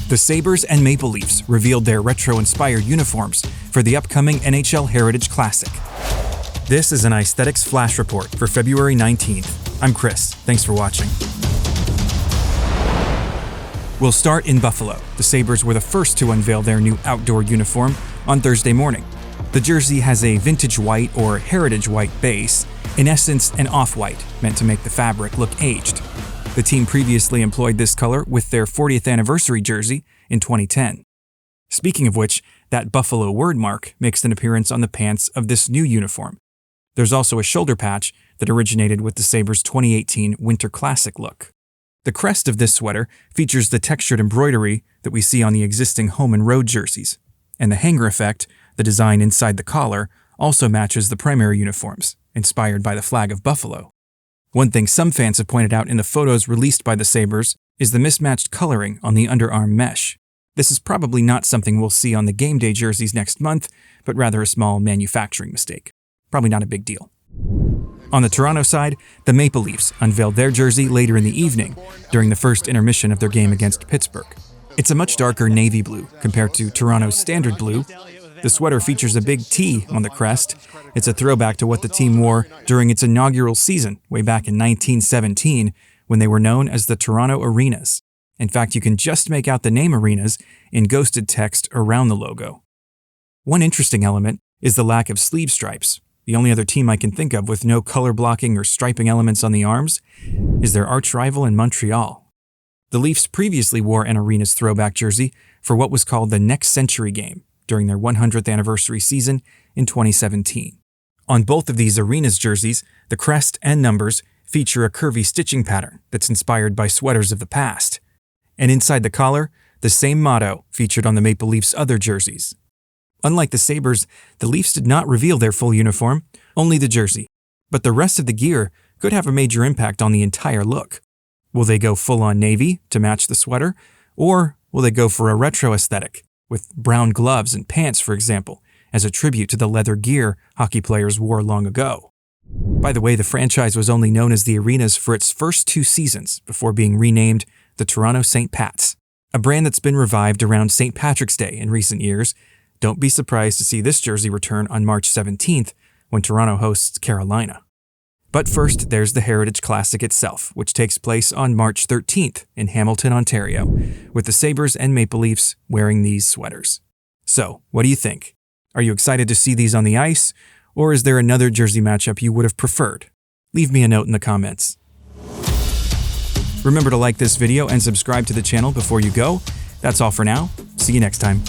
The Sabres and Maple Leafs revealed their retro-inspired uniforms for the upcoming NHL Heritage Classic. This is an Icethetics Flash Report for February 19th. I'm Chris. Thanks for watching. We'll start in Buffalo. The Sabres were the first to unveil their new outdoor uniform on Thursday morning. The jersey has a vintage white or heritage white base, in essence an off-white, meant to make the fabric look aged. The team previously employed this color with their 40th anniversary jersey in 2010. Speaking of which, that Buffalo word mark makes an appearance on the pants of this new uniform. There's also a shoulder patch that originated with the Sabres' 2018 Winter Classic look. The crest of this sweater features the textured embroidery that we see on the existing home and road jerseys, and the hanger effect, the design inside the collar, also matches the primary uniforms, inspired by the flag of Buffalo. One thing some fans have pointed out in the photos released by the Sabres is the mismatched coloring on the underarm mesh. This is probably not something we'll see on the game day jerseys next month, but rather a small manufacturing mistake. Probably not a big deal. On the Toronto side, the Maple Leafs unveiled their jersey later in the evening during the first intermission of their game against Pittsburgh. It's a much darker navy blue compared to Toronto's standard blue. The sweater features a big T on the crest. It's a throwback to what the team wore during its inaugural season way back in 1917 when they were known as the Toronto Arenas. In fact, you can just make out the name Arenas in ghosted text around the logo. One interesting element is the lack of sleeve stripes. The only other team I can think of with no color blocking or striping elements on the arms is their arch rival in Montreal. The Leafs previously wore an Arenas throwback jersey for what was called the Next Century game during their 100th anniversary season in 2017. On both of these Arenas jerseys, the crest and numbers feature a curvy stitching pattern that's inspired by sweaters of the past. And inside the collar, the same motto featured on the Maple Leafs' other jerseys. Unlike the Sabres, the Leafs did not reveal their full uniform, only the jersey. But the rest of the gear could have a major impact on the entire look. Will they go full-on navy to match the sweater, or will they go for a retro aesthetic, with brown gloves and pants, for example, as a tribute to the leather gear hockey players wore long ago? By the way, the franchise was only known as the Arenas for its first 2 seasons before being renamed the Toronto St. Pats, a brand that's been revived around St. Patrick's Day in recent years. Don't be surprised to see this jersey return on March 17th when Toronto hosts Carolina. But first, there's the Heritage Classic itself, which takes place on March 13th in Hamilton, Ontario, with the Sabres and Maple Leafs wearing these sweaters. So, what do you think? Are you excited to see these on the ice, or is there another jersey matchup you would have preferred? Leave me a note in the comments. Remember to like this video and subscribe to the channel before you go. That's all for now. See you next time.